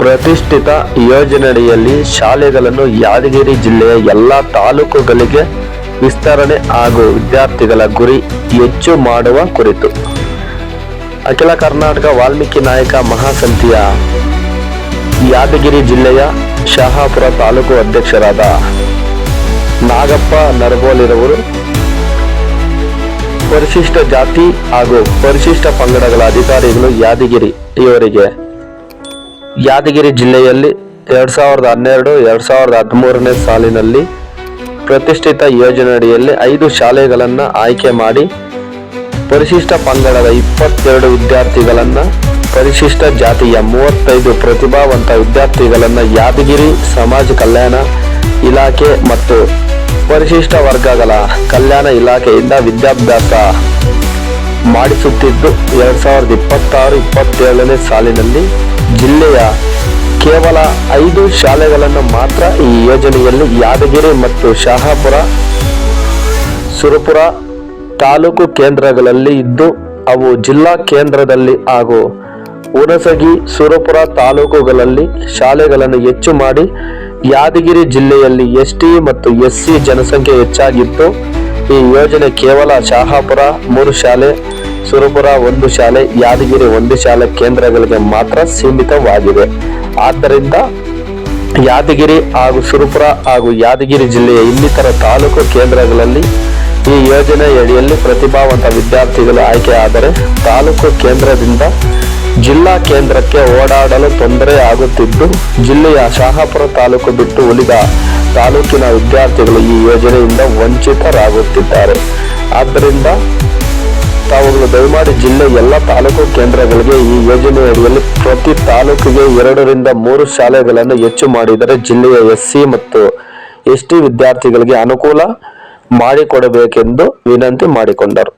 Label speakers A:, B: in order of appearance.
A: ಪ್ರತಿಷ್ಠಿತ ಯೋಜನೆಯಡಿಯಲ್ಲಿ ಶಾಲೆಗಳನ್ನು ಯಾದಗಿರಿ ಜಿಲ್ಲೆಯ ಎಲ್ಲ ತಾಲೂಕುಗಳಿಗೆ ವಿಸ್ತರಣೆ ಹಾಗೂ ವಿದ್ಯಾರ್ಥಿಗಳ ಗುರಿ ಹೆಚ್ಚು ಮಾಡುವ ಕುರಿತು ಅಖಿಲ ಕರ್ನಾಟಕ ವಾಲ್ಮೀಕಿ ನಾಯಕ ಮಹಾಸಮಿತಿಯ ಯಾದಗಿರಿ ಜಿಲ್ಲೆಯ ಶಹಾಪುರ ತಾಲೂಕು ಅಧ್ಯಕ್ಷರಾದ ನಾಗಪ್ಪ ನರಬೋಲಿರವರು ಪರಿಶಿಷ್ಟ ಜಾತಿ ಹಾಗೂ ಪರಿಶಿಷ್ಟ ಪಂಗಡಗಳ ಅಧಿಕಾರಿಗಳು ಇವರಿಗೆ ಯಾದಗಿರಿ ಜಿಲ್ಲೆಯಲ್ಲಿ 2012-2013ನೇ ಸಾಲಿನಲ್ಲಿ ಪ್ರತಿಷ್ಠಿತ ಯೋಜನೆಯಡಿಯಲ್ಲಿ 5 ಶಾಲೆಗಳನ್ನು ಆಯ್ಕೆ ಮಾಡಿ ಪರಿಶಿಷ್ಟ ಪಂಗಡದ 22 ವಿದ್ಯಾರ್ಥಿಗಳನ್ನು, ಪರಿಶಿಷ್ಟ ಜಾತಿಯ 35 ಪ್ರತಿಭಾವಂತ ವಿದ್ಯಾರ್ಥಿಗಳನ್ನು ಯಾದಗಿರಿ ಸಮಾಜ ಕಲ್ಯಾಣ ಇಲಾಖೆ ಮತ್ತು ಪರಿಶಿಷ್ಟ ವರ್ಗಗಳ ಕಲ್ಯಾಣ ಇಲಾಖೆಯಿಂದ ವಿದ್ಯಾಭ್ಯಾಸ ಮಾಡಿಸುತ್ತಿದ್ದು 2026-27ನೇ ಸಾಲಿನಲ್ಲಿ ಜಿಲ್ಲೆಯ ಕೇವಲ 5 ಶಾಲೆಗಳನ್ನು ಮಾತ್ರ ಈ ಯೋಜನೆಯಲ್ಲಿ ಯಾದಗಿರಿ ಮತ್ತು ಶಹಾಪುರ, ಸುರಪುರ ತಾಲೂಕು ಕೇಂದ್ರಗಳಲ್ಲಿ ಇದ್ದು ಅವು ಜಿಲ್ಲಾ ಕೇಂದ್ರದಲ್ಲಿ ಹಾಗೂ ಹುಣಸಗಿ, ಸುರಪುರ ತಾಲೂಕುಗಳಲ್ಲಿ ಶಾಲೆಗಳನ್ನು ಹೆಚ್ಚು ಮಾಡಿ ಯಾದಗಿರಿ ಜಿಲ್ಲೆಯಲ್ಲಿ ಎಸ್ಟಿ ಮತ್ತು ಎಸ್ಸಿ ಜನಸಂಖ್ಯೆ ಹೆಚ್ಚಾಗಿದ್ದು ಈ ಯೋಜನೆ ಕೇವಲ ಶಹಾಪುರ 3 ಶಾಲೆ, ಸುರಪುರ 1 ಶಾಲೆ, ಯಾದಗಿರಿ 1 ಶಾಲೆ ಕೇಂದ್ರಗಳಿಗೆ ಮಾತ್ರ ಸೀಮಿತವಾಗಿದೆ. ಆದ್ದರಿಂದ ಯಾದಗಿರಿ ಹಾಗೂ ಸುರಪುರ ಹಾಗೂ ಯಾದಗಿರಿ ಜಿಲ್ಲೆಯ ಇನ್ನಿತರ ತಾಲೂಕು ಕೇಂದ್ರಗಳಲ್ಲಿ ಈ ಯೋಜನೆಯಡಿಯಲ್ಲಿ ಪ್ರತಿಭಾವಂತ ವಿದ್ಯಾರ್ಥಿಗಳು ಆಯ್ಕೆ ಆದರೆ ತಾಲೂಕು ಕೇಂದ್ರದಿಂದ ಜಿಲ್ಲಾ ಕೇಂದ್ರಕ್ಕೆ ಓಡಾಡಲು ತೊಂದರೆ ಆಗುತ್ತಿದ್ದು ಜಿಲ್ಲೆಯ ಶಹಾಪುರ ತಾಲೂಕು ಬಿಟ್ಟು ಉಳಿದ ತಾಲೂಕಿನ ವಿದ್ಯಾರ್ಥಿಗಳು ಈ ಯೋಜನೆಯಿಂದ ವಂಚಿತರಾಗುತ್ತಿದ್ದಾರೆ. ಆದ್ದರಿಂದ ತಾವುಗಳು ದಯಮಾಡಿ ಜಿಲ್ಲೆ ಎಲ್ಲ ತಾಲೂಕು ಕೇಂದ್ರಗಳಿಗೆ ಈ ಯೋಜನೆಯಡಿಯಲ್ಲಿ ಪ್ರತಿ ತಾಲೂಕಿಗೆ 2-3 ಶಾಲೆಗಳನ್ನು ಹೆಚ್ಚು ಮಾಡಿದರೆ ಜಿಲ್ಲೆಯ ಎಸ್ಸಿ ಮತ್ತು ಎಸ್ಟಿ ವಿದ್ಯಾರ್ಥಿಗಳಿಗೆ ಅನುಕೂಲ ಮಾಡಿಕೊಡಬೇಕೆಂದು ವಿನಂತಿ ಮಾಡಿಕೊಂಡರು.